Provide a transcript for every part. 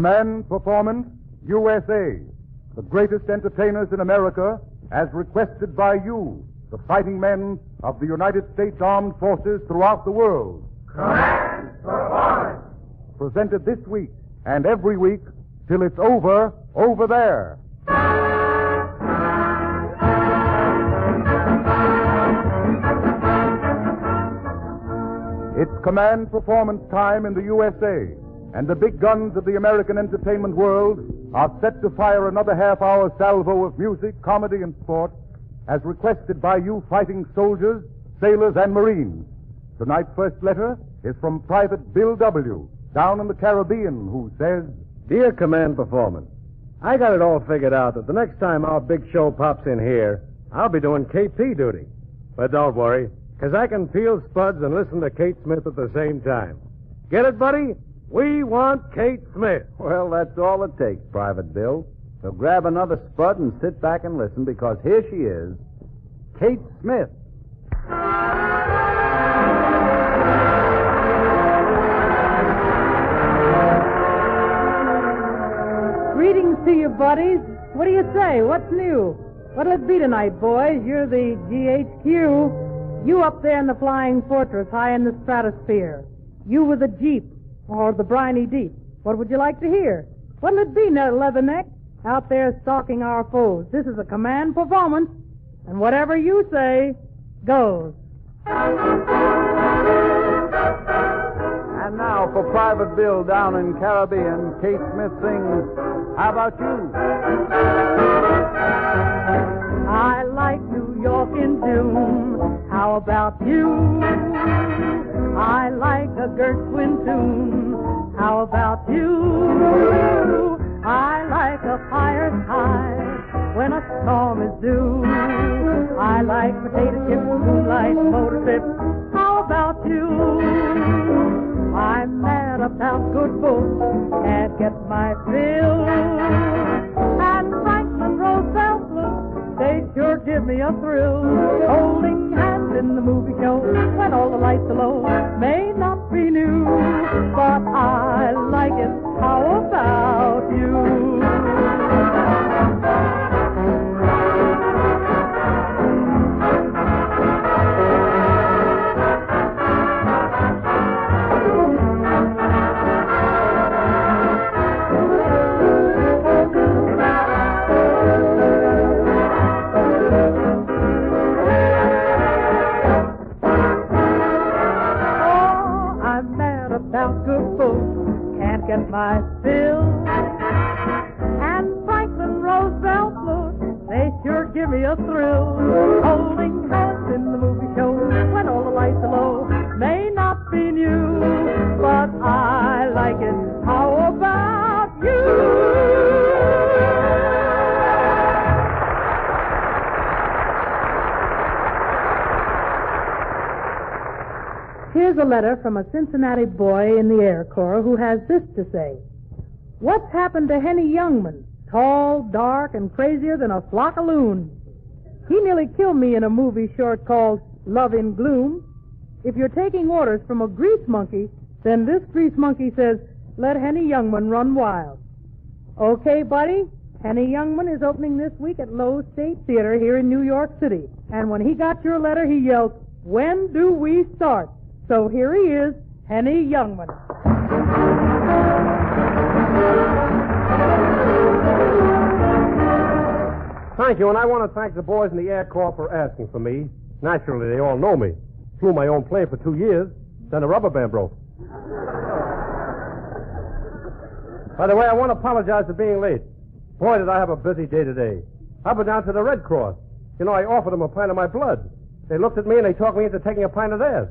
Command Performance, USA. The greatest entertainers in America, as requested by you, the fighting men of the United States Armed Forces throughout the world. Command Performance. Presented this week and every week till it's over there. It's command performance time in the USA, and the big guns of the American entertainment world are set to fire another half-hour salvo of music, comedy, and sport, as requested by you fighting soldiers, sailors, and Marines. Tonight's first letter is from Private Bill W., down in the Caribbean, who says, Dear Command Performance, I got it all figured out that the next time our big show pops in here, I'll be doing KP duty. But don't worry, because I can peel spuds and listen to Kate Smith at the same time. Get it, buddy? We want Kate Smith. Well, that's all it takes, Private Bill. So grab another spud and sit back and listen, because here she is, Kate Smith. Greetings to you, buddies. What do you say? What's new? What'll it be tonight, boys? You're the GHQ. You up there in the flying fortress high in the stratosphere. You with the Jeep or the briny deep. What would you like to hear? What'll it be, Leatherneck? Out there stalking our foes. This is a command performance, and whatever you say goes. And now for Private Bill down in Caribbean, Kate Smith sings, How About You? I like New York in June. How about you? I like a Gershwin tune. How about you? I like a fire's high when a storm is due. I like potato chips, moonlight, motor trips. How about you? I'm mad about good books, can't get my fill. And Franklin Roosevelt's look, they sure give me a thrill. Holding hands in the movie show when all the lights are low may not be new, but I like it. How about you? Good folks can't get my fill. And Franklin Roosevelt's look, they sure give me a thrill. Holding hands in the movie show when all the lights are low may not be new, but I like it. How about you? Here's a letter from a Cincinnati boy in the Air Corps who has this to say. What's happened to Henny Youngman? Tall, dark, and crazier than a flock of loons. He nearly killed me in a movie short called Love in Gloom. If you're taking orders from a grease monkey, then this grease monkey says, let Henny Youngman run wild. Okay, buddy, Henny Youngman is opening this week at Lowe's State Theater here in New York City. And when he got your letter, he yelled, when do we start? So here he is, Henny Youngman. Thank you, and I want to thank the boys in the Air Corps for asking for me. Naturally, they all know me. Flew my own plane for 2 years, then a rubber band broke. By the way, I want to apologize for being late. Boy, did I have a busy day today. I've been down to the Red Cross. You know, I offered them a pint of my blood. They looked at me and they talked me into taking a pint of theirs.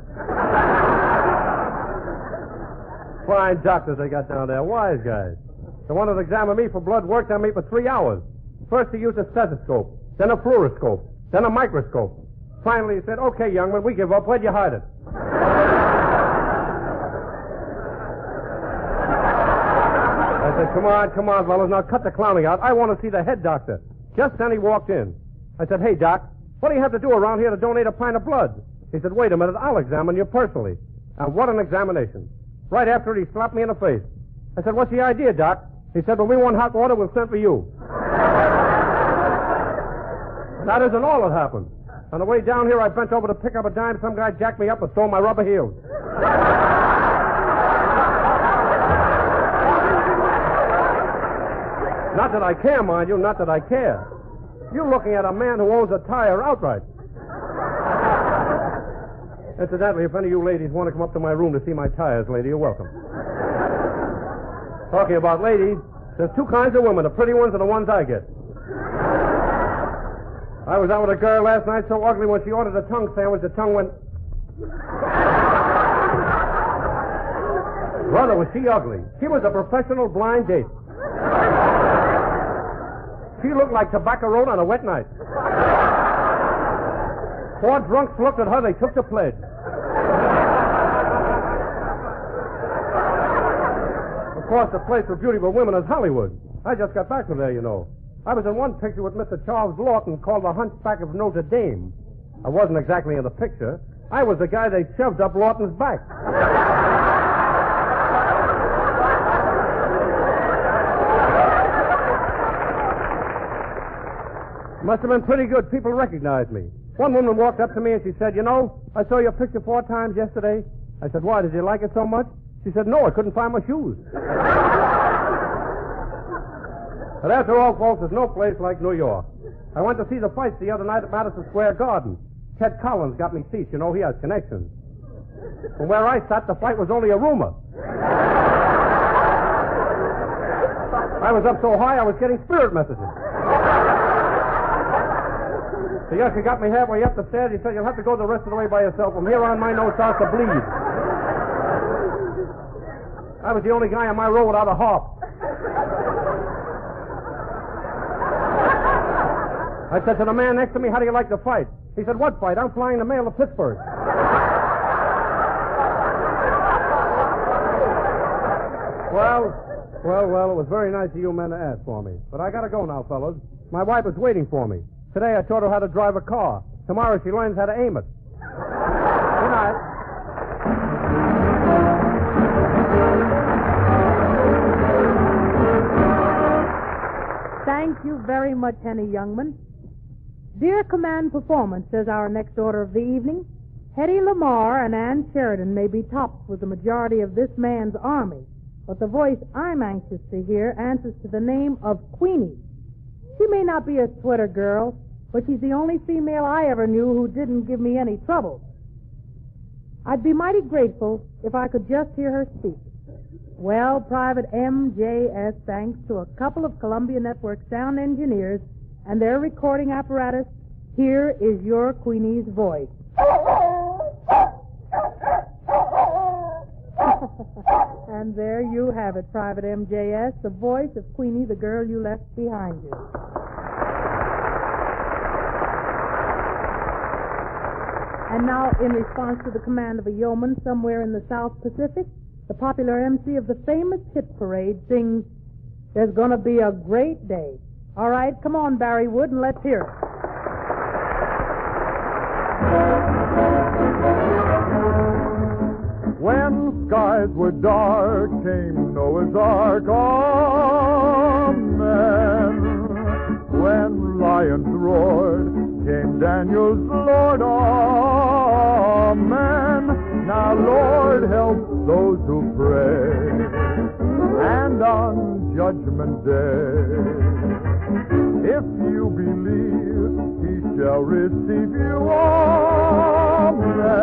Fine doctors they got down there, wise guys. The one that examined me for blood worked on me for 3 hours. First he used a stethoscope, then a fluoroscope, then a microscope. Finally he said, okay, Youngman, we give up. Where'd you hide it? I said, come on, fellas, now cut the clowning out. I want to see the head doctor. Just then he walked in. I said, hey, Doc, what do you have to do around here to donate a pint of blood? He said, wait a minute, I'll examine you personally. And what an examination. Right after it, he slapped me in the face. I said, what's the idea, Doc? He said, when we want hot water, we'll send for you. And that isn't all that happened. On the way down here, I bent over to pick up a dime. Some guy jacked me up and stole my rubber heels. Not that I care, mind you, not that I care. You're looking at a man who owns a tire outright. Incidentally, if any of you ladies want to come up to my room to see my tires, lady, you're welcome. Talking about ladies, there's two kinds of women, the pretty ones and the ones I get. I was out with a girl last night so ugly when she ordered a tongue sandwich, the tongue went... Brother, was she ugly. She was a professional blind date. She looked like Tobacco Road on a wet night. 4 drunks looked at her, they took the pledge. Of course, the place for beautiful women is Hollywood. I just got back from there, you know. I was in one picture with Mr. Charles Lawton called The Hunchback of Notre Dame. I wasn't exactly in the picture. I was the guy they shoved up Lawton's back. Must have been pretty good. People recognized me. One woman walked up to me and she said, you know, I saw your picture 4 times yesterday. I said, why, did you like it so much? She said, no, I couldn't find my shoes. But after all, folks, there's no place like New York. I went to see the fights the other night at Madison Square Garden. Ted Collins got me seats. You know, he has connections. From where I sat, the fight was only a rumor. I was up so high, I was getting spirit messages. The usher got me halfway up the stairs. He said, you'll have to go the rest of the way by yourself. From here on, my nose starts to bleed. I was the only guy on my row without a harp. I said to the man next to me, how do you like the fight? He said, what fight? I'm flying the mail to Pittsburgh. Well, it was very nice of you men to ask for me. But I gotta go now, fellas. My wife is waiting for me. Today I taught her how to drive a car. Tomorrow she learns how to aim it. Good night. Thank you very much, Henny Youngman. Dear Command Performance, says our next order of the evening, Hedy Lamarr and Ann Sheridan may be tops with the majority of this man's army, but the voice I'm anxious to hear answers to the name of Queenie. She may not be a sweater girl, but she's the only female I ever knew who didn't give me any trouble. I'd be mighty grateful if I could just hear her speak. Well, Private MJS, thanks to a couple of Columbia Network sound engineers and their recording apparatus, here is your Queenie's voice. And there you have it, Private MJS, the voice of Queenie, the girl you left behind you. And now, in response to the command of a yeoman somewhere in the South Pacific, the popular MC of the famous hit parade sings, "There's gonna be a great day." All right, come on, Barry Wood, and let's hear it. When skies were dark, came Noah's Ark. Amen. When lions roared, came Daniel's Lord. Amen. Now, Lord, help those who pray, and on Judgment Day, if you believe, he shall receive you. Amen.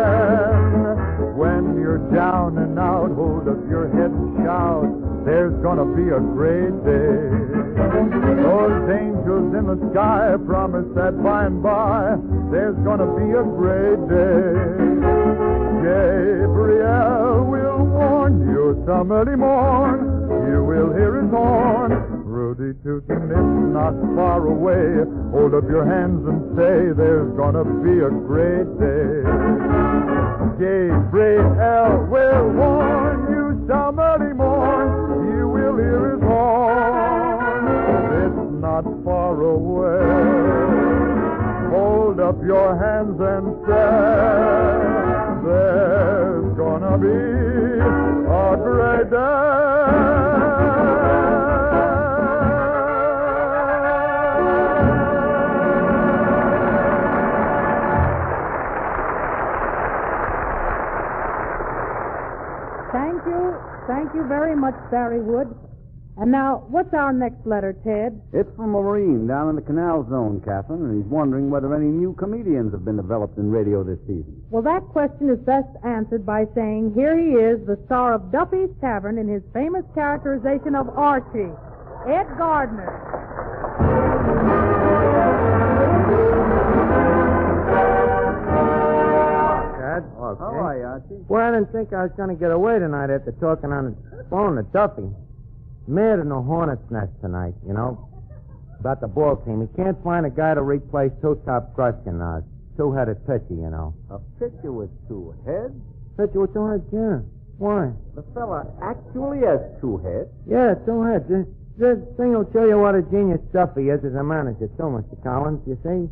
When you're down and out, hold up your head and shout, there's gonna be a great day. Those angels in the sky promise that by and by, there's gonna be a great day. Gabriel will warn you some early morn, you will hear his horn. Rudy Tootin is not far away, hold up your hands and say, there's gonna be a great day. Gabriel will warn you some early morn, you will hear his horn. It's not far away. Hold up your hands and say, there's gonna be a great day. very much, Barry Wood. And now, what's our next letter, Ted? It's from a Marine down in the Canal Zone, Catherine, and he's wondering whether any new comedians have been developed in radio this season. Well, that question is best answered by saying, here he is, the star of Duffy's Tavern in his famous characterization of Archie, Ed Gardner. Dad? Okay. How are you, Archie? Well, I didn't think I was going to get away tonight after talking on the phone to Duffy. Mad in the hornet's nest tonight, you know, about the ball team. He can't find a guy to replace Two-Top Gruskin, two-headed pitcher, you know. A pitcher with two heads? Pitcher with two heads, yeah. Why? The fella actually has two heads. Yeah, two heads. This thing will show you what a genius Duffy is as a manager, too, Mr. Collins, you see.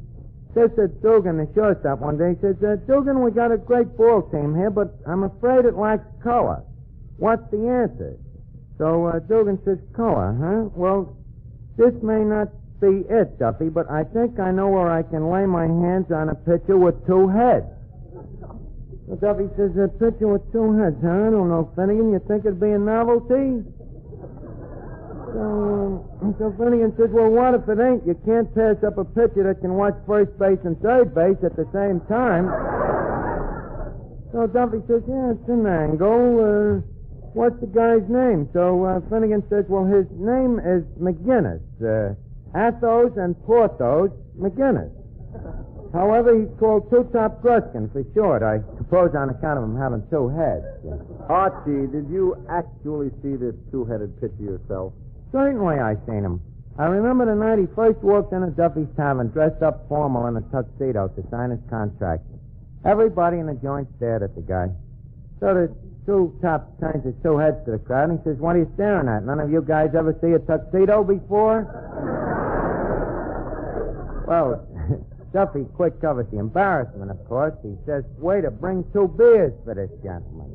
Says to Dugan, the shortstop, one day, he says, Dugan, we got a great ball team here, but I'm afraid it lacks color. What's the answer? So Dugan says, color, huh? Well, this may not be it, Duffy, but I think I know where I can lay my hands on a pitcher with two heads. So Duffy says, a pitcher with two heads, huh? I don't know, Finnegan, you think it'd be a novelty? So Finnegan says, well, what if it ain't? You can't pass up a pitcher that can watch first base and third base at the same time. So Duffy says, yeah, it's an angle. What's the guy's name? So Finnegan says, well, his name is McGinnis. Athos and Porthos McGinnis. However, he's called Two-Top Gruskin for short, I suppose on account of him having two heads. Archie, did you actually see this two-headed pitcher yourself? Certainly I seen him. I remember the night he first walked into Duffy's Tavern dressed up formal in a tuxedo to sign his contract. Everybody in the joint stared at the guy. So the Two-Top turns his two heads to the crowd and he says, what are you staring at? None of you guys ever see a tuxedo before? Well, Duffy quick covers the embarrassment, of course. He says, waiter, bring 2 beers for this gentleman.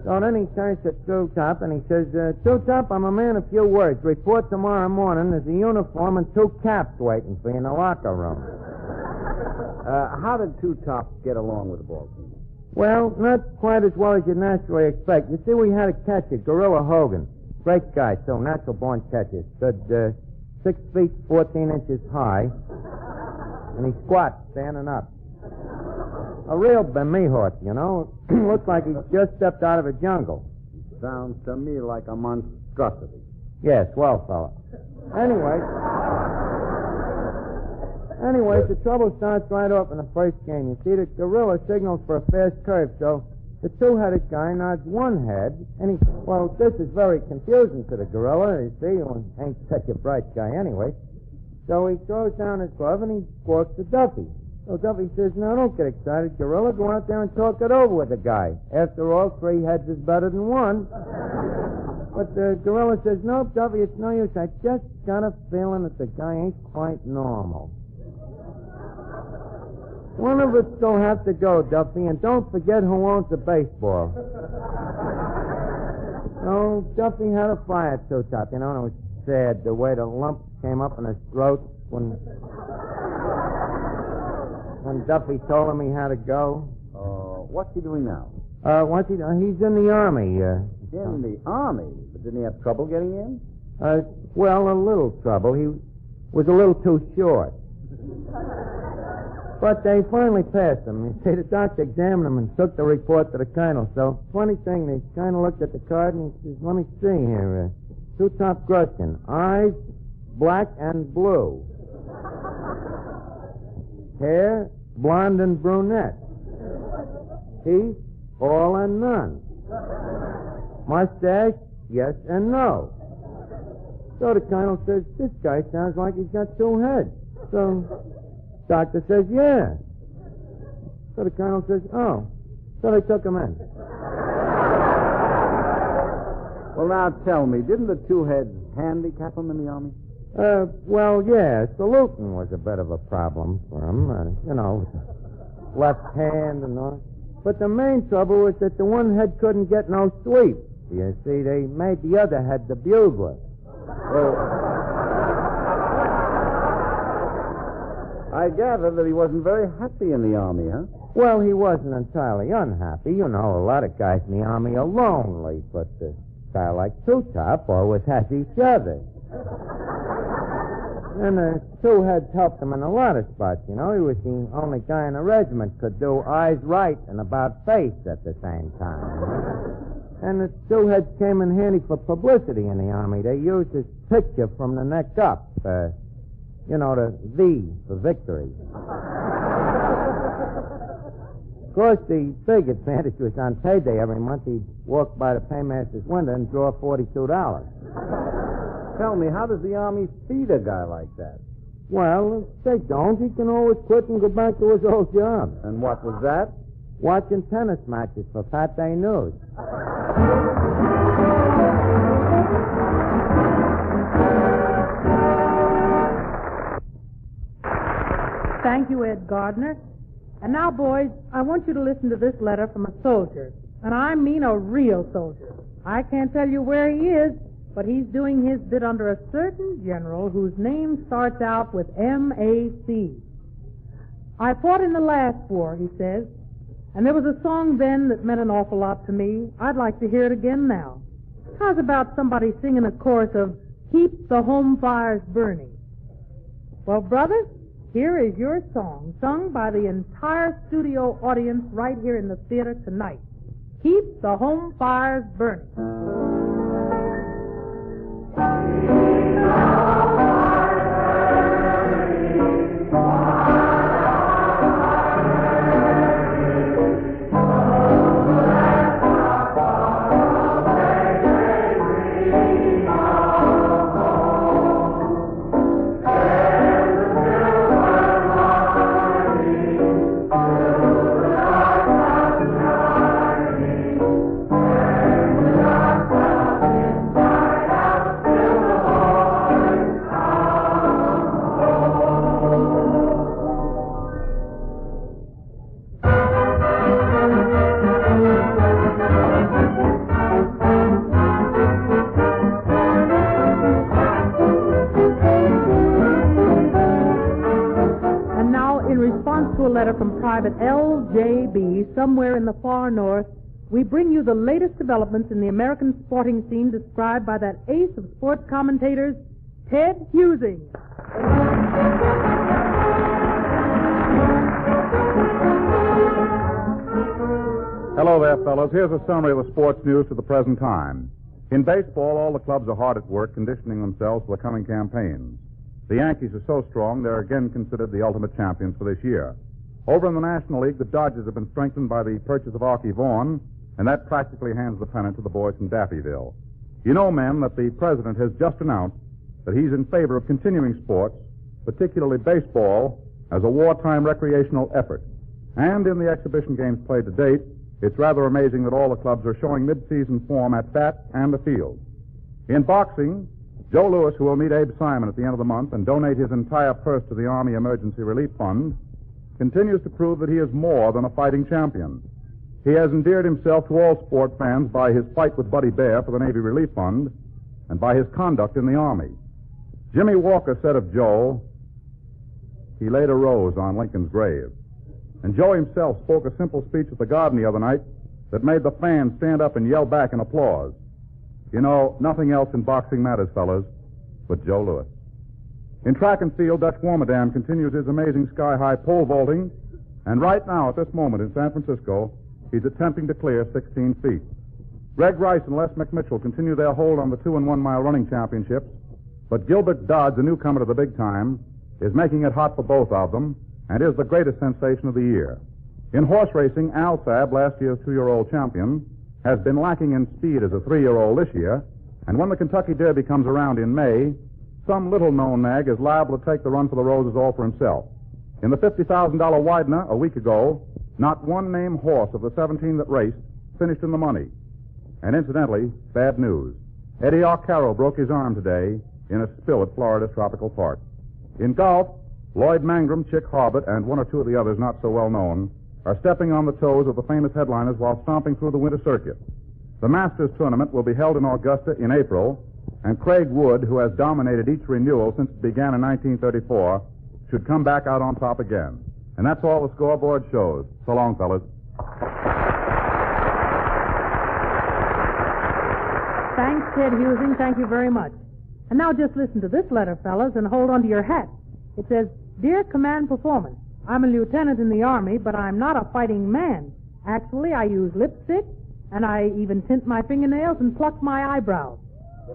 So then he turns to Two-Top and he says, Two-Top, I'm a man of few words. Report tomorrow morning. There's a uniform and 2 caps waiting for you in the locker room. How did Two-Top get along with the ball team? Well, not quite as well as you'd naturally expect. You see, we had a catcher, Gorilla Hogan. Great guy, too, natural-born catcher. Stood 6 feet 14 inches high, and he squats standing up. A real Bemihort, you know. Looks like he just stepped out of a jungle. Sounds to me like a monstrosity. Yes, well, fella. Anyways, the trouble starts right off in the first game. You see, the gorilla signals for a fast curve, so the two-headed guy nods one head, and this is very confusing to the gorilla, you see. He ain't such a bright guy anyway. So he throws down his glove, and he squawks to Duffy. So Duffy says, no, don't get excited, gorilla. Go out there and talk it over with the guy. After all, 3 heads is better than 1. But the gorilla says, nope, Duffy, it's no use. I just got a feeling that the guy ain't quite normal. One of us will have to go, Duffy, and don't forget who owns the baseball. So Duffy had a fire Two-Top, you know, and it was sad the way the lump came up in his throat when Duffy told him he had to go. What's he doing now? He's in the Army. In the Army? But didn't he have trouble getting in? Well, a little trouble. He was a little too short. But they finally passed him. You see, the doctor examined him and took the report to the colonel. So, funny thing, they kind of looked at the card and he says, let me see here. Two-Top Gruskin. Eyes, black and blue. Hair, blonde and brunette. Teeth, all and none. Mustache, yes and no. So the colonel says, this guy sounds like he's got 2 heads. So doctor says, yeah. So the colonel says, oh. So they took him in. Well, now tell me, didn't the 2 heads handicap him in the Army? Well, yeah, saluting was a bit of a problem for him. Left hand and all. But the main trouble was that the one head couldn't get no sweep. You see, they made the other head the bugler. I gather that he wasn't very happy in the Army, huh? Well, he wasn't entirely unhappy. You know, a lot of guys in the Army are lonely, but kind of like Two Top, always has each other. And Two had helped him in a lot of spots, you know. He was the only guy in the regiment could do eyes right and about face at the same time. And the Two heads came in handy for publicity in the Army. They used his picture from the neck up. You know, the V for victory. Of course, the big advantage was on payday every month. He'd walk by the paymaster's window and draw $42. Tell me, how does the Army feed a guy like that? Well, if they don't, he can always quit and go back to his old job. And what was that? Watching tennis matches for Fat Day News. Thank you, Ed Gardner. And now, boys, I want you to listen to this letter from a soldier. And I mean a real soldier. I can't tell you where he is, but he's doing his bit under a certain general whose name starts out with M.A.C. I fought in the last war, he says, and there was a song then that meant an awful lot to me. I'd like to hear it again now. How's about somebody singing a chorus of Keep the Home Fires Burning? Well, brothers, here is your song, sung by the entire studio audience right here in the theater tonight. Keep the home fires burning. From Private L.J.B. somewhere in the far north, we bring you the latest developments in the American sporting scene described by that ace of sports commentators, Ted Husing. Hello there, fellows. Here's a summary of the sports news to the present time. In baseball, all the clubs are hard at work conditioning themselves for the coming campaigns. The Yankees are so strong, they're again considered the ultimate champions for this year. Over in the National League, the Dodgers have been strengthened by the purchase of Vaughan, and that practically hands the pennant to the boys from Daffyville. You know, men, that the president has just announced that he's in favor of continuing sports, particularly baseball, as a wartime recreational effort. And in the exhibition games played to date, it's rather amazing that all the clubs are showing mid-season form at bat and the field. In boxing, Joe Louis, who will meet Abe Simon at the end of the month and donate his entire purse to the Army Emergency Relief Fund, continues to prove that he is more than a fighting champion. He has endeared himself to all sport fans by his fight with Buddy Bear for the Navy Relief Fund and by his conduct in the Army. Jimmy Walker said of Joe, he laid a rose on Lincoln's grave. And Joe himself spoke a simple speech at the Garden the other night that made the fans stand up and yell back in applause. You know, nothing else in boxing matters, fellas, but Joe Louis. In track and field, Dutch Warmerdam continues his amazing sky-high pole vaulting, and right now, at this moment in San Francisco, he's attempting to clear 16 feet. Greg Rice and Les McMitchell continue their hold on the 2 and 1 mile running championships, but Gilbert Dodds, a newcomer to the big time, is making it hot for both of them, and is the greatest sensation of the year. In horse racing, Al Thab, last year's 2-year-old champion, has been lacking in speed as a 3-year-old this year, and when the Kentucky Derby comes around in May, some little-known nag is liable to take the run for the roses all for himself. In the $50,000 Widener a week ago, not one named horse of the 17 that raced finished in the money. And incidentally, bad news. Eddie Arcaro broke his arm today in a spill at Florida's Tropical Park. In golf, Lloyd Mangrum, Chick Harbert, and one or two of the others not so well known are stepping on the toes of the famous headliners while stomping through the winter circuit. The Masters tournament will be held in Augusta in April, and Craig Wood, who has dominated each renewal since it began in 1934, should come back out on top again. And that's all the scoreboard shows. So long, fellas. Thanks, Ted Husing. Thank you very much. And now just listen to this letter, fellas, and hold on to your hats. It says, Dear Command Performance, I'm a lieutenant in the Army, but I'm not a fighting man. Actually, I use lipstick, and I even tint my fingernails and pluck my eyebrows.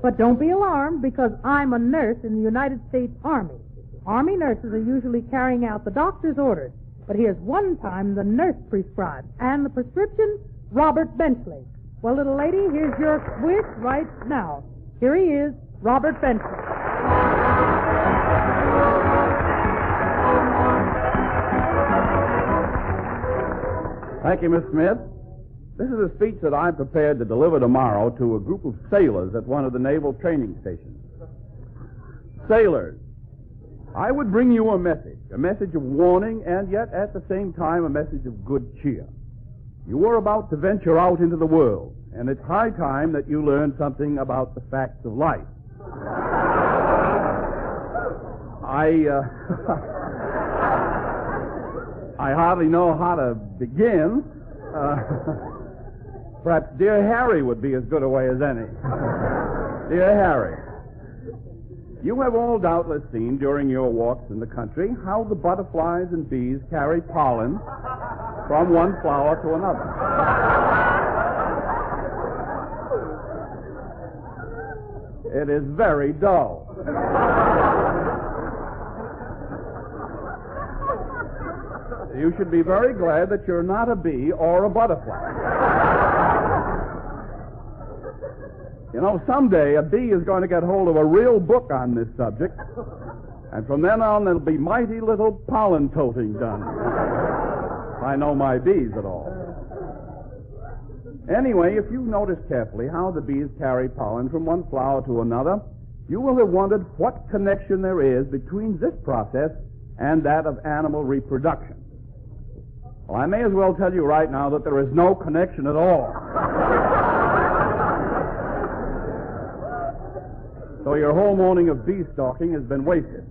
But don't be alarmed, because I'm a nurse in the United States Army. Army nurses are usually carrying out the doctor's orders. But here's one time the nurse prescribes. And the prescription, Robert Benchley. Well, little lady, here's your wish right now. Here he is, Robert Benchley. Thank you, Miss Smith. This is a speech that I'm prepared to deliver tomorrow to a group of sailors at one of the naval training stations. Sailors, I would bring you a message of warning, and yet at the same time a message of good cheer. You are about to venture out into the world, and it's high time that you learn something about the facts of life. I hardly know how to begin. Perhaps Dear Harry would be as good a way as any. Dear Harry, you have all doubtless seen during your walks in the country how the butterflies and bees carry pollen from one flower to another. It is very dull. You should be very glad that you're not a bee or a butterfly. You know, someday a bee is going to get hold of a real book on this subject, and from then on there'll be mighty little pollen toting done. If I know my bees at all. Anyway, if you've noticed carefully how the bees carry pollen from one flower to another, you will have wondered what connection there is between this process and that of animal reproduction. Well, I may as well tell you right now that there is no connection at all. So your whole morning of bee stalking has been wasted.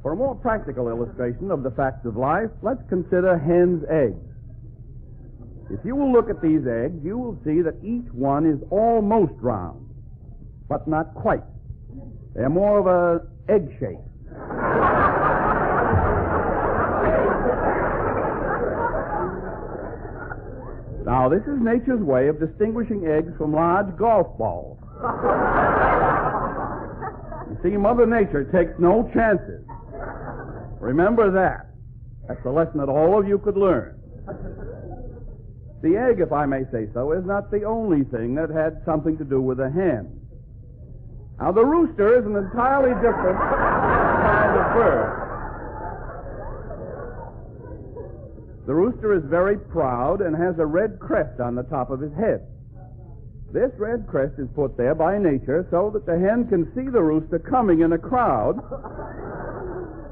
For a more practical illustration of the facts of life, let's consider hen's eggs. If you will look at these eggs, you will see that each one is almost round, but not quite. They're more of an egg shape. Now, this is nature's way of distinguishing eggs from large golf balls. You see, Mother Nature takes no chances. Remember that. That's a lesson that all of you could learn. The egg, if I may say so, is not the only thing that had something to do with a hen. Now, the rooster is an entirely different kind of bird. The rooster is very proud and has a red crest on the top of his head. This red crest is put there by nature so that the hen can see the rooster coming in a crowd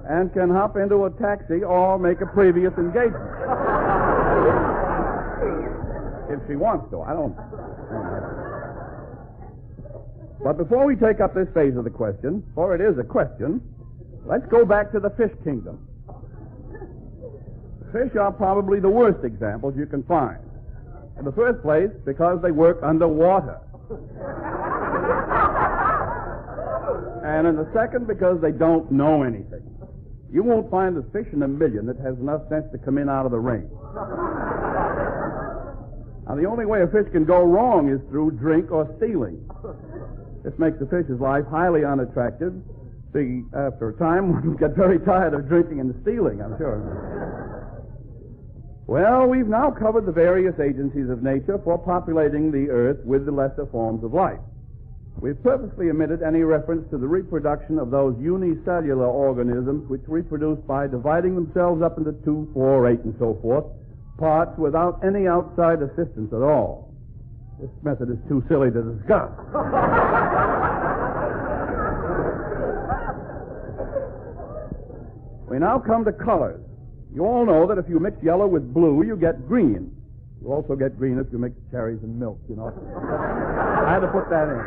and can hop into a taxi or make a previous engagement. If she wants to. I don't know. But before we take up this phase of the question, for it is a question, let's go back to the fish kingdom. Fish are probably the worst examples you can find. In the first place, because they work underwater. And in the second, because they don't know anything. You won't find a fish in a million that has enough sense to come in out of the rain. Now, the only way a fish can go wrong is through drink or stealing. This makes the fish's life highly unattractive. After a time, one will get very tired of drinking and stealing, I'm sure. Well, we've now covered the various agencies of nature for populating the earth with the lesser forms of life. We've purposely omitted any reference to the reproduction of those unicellular organisms which reproduce by dividing themselves up into 2, 4, 8, and so forth, parts without any outside assistance at all. This method is too silly to discuss. We now come to colors. You all know that if you mix yellow with blue, you get green. You also get green if you mix cherries and milk, you know. I had to put that in.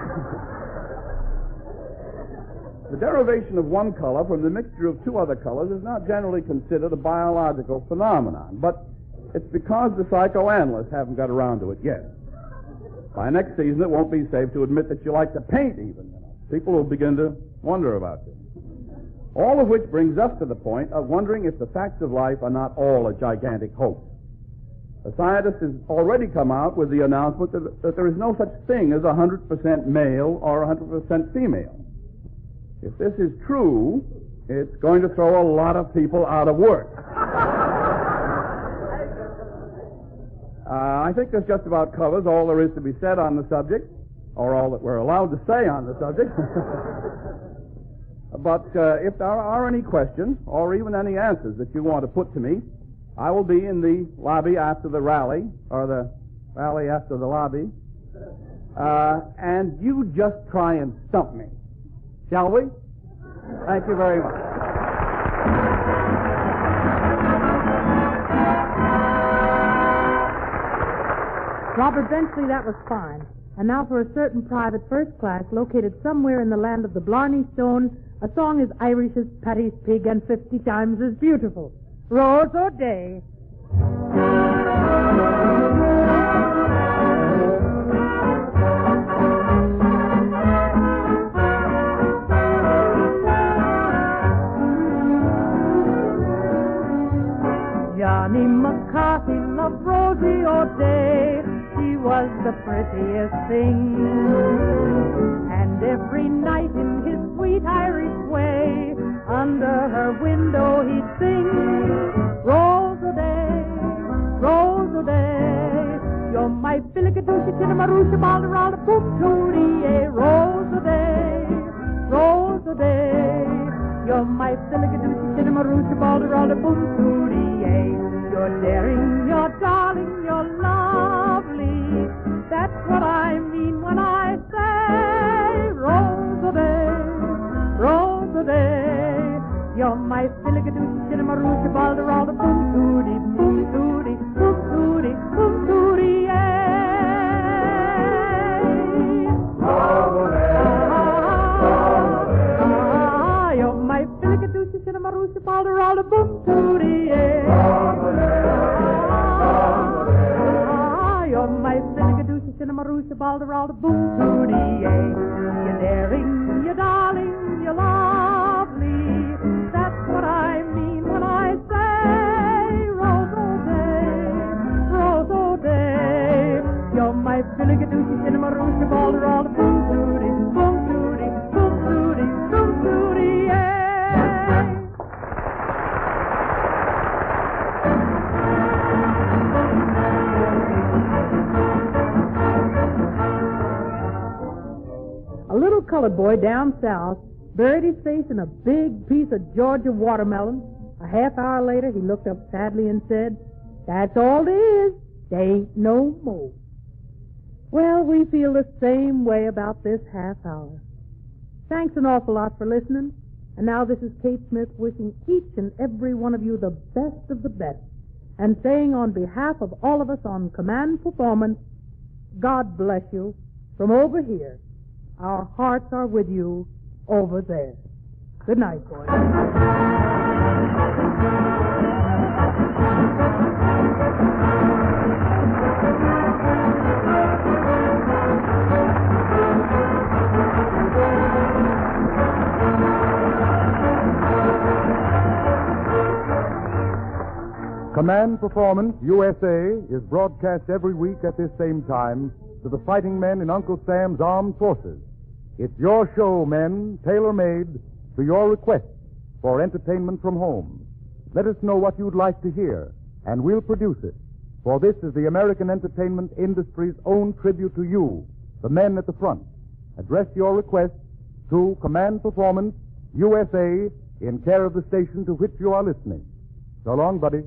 The derivation of one color from the mixture of two other colors is not generally considered a biological phenomenon, but it's because the psychoanalysts haven't got around to it yet. By next season, it won't be safe to admit that you like to paint even. People will begin to wonder about you. All of which brings us to the point of wondering if the facts of life are not all a gigantic hoax. A scientist has already come out with the announcement that there is no such thing as 100% male or 100% female. If this is true, it's going to throw a lot of people out of work. I think this just about covers all there is to be said on the subject, or all that we're allowed to say on the subject. But if there are any questions, or even any answers that you want to put to me, I will be in the lobby after the rally, or the rally after the lobby, and you just try and stump me. Shall we? Thank you very much. Robert Benchley, that was fine. And now for a certain private first class located somewhere in the land of the Blarney Stone, a song as Irish as Paddy's pig and 50 times as beautiful. Rose O'Day. Johnny McCarthy loved Rosie O'Day. She was the prettiest thing. And every night in his sweet Irish way, under her window he'd sing, Rose O'Day, Rose O'Day, you're my Billigadooshie, Tinnamarooshie, Balderalda, Boop Tootie, Rose O'Day, Rose O'Day, you're my Billigadooshie, Tinnamarooshie, Balderalda, Boop Tootie, you're daring, you're darling, you're lovely, that's what I mean when I say Rose O'Day, Rose O'Day, you're my Billigadooshie, Tinnamarooshie, Balderalda, Boom Tootie, Boom Tootie, Boom Tootie, Boom Tootie, Rose O'Day, you're my Billigadooshie, Tinnamarooshie, Balderalda, Boom Tootie, you're my Billigadooshie, Tinnamarooshie, Balderalda, Boom Tootie, you're daring, you're darling, you're lovely, that's what I mean when I say Rose O'Day, Rose O'Day, you're my Billigadooshie, Tinnamarooshie, Balderalda, Boom Tootie, Boom Tootie, Boom Tootie, Boom Tootie, A little colored boy down south buried his face in a big piece of Georgia watermelon. A half hour later, he looked up sadly and said, "That's all there is. There ain't no more." Well, we feel the same way about this half hour. Thanks an awful lot for listening. And now this is Kate Smith wishing each and every one of you the best of the best, and saying on behalf of all of us on Command Performance, God bless you from over here. Our hearts are with you over there. Good night, boys. Command Performance, USA, is broadcast every week at this same time to the fighting men in Uncle Sam's Armed Forces. It's your show, men, tailor-made to your request for entertainment from home. Let us know what you'd like to hear, and we'll produce it. For this is the American entertainment industry's own tribute to you, the men at the front. Address your request to Command Performance, USA, in care of the station to which you are listening. So long, buddy.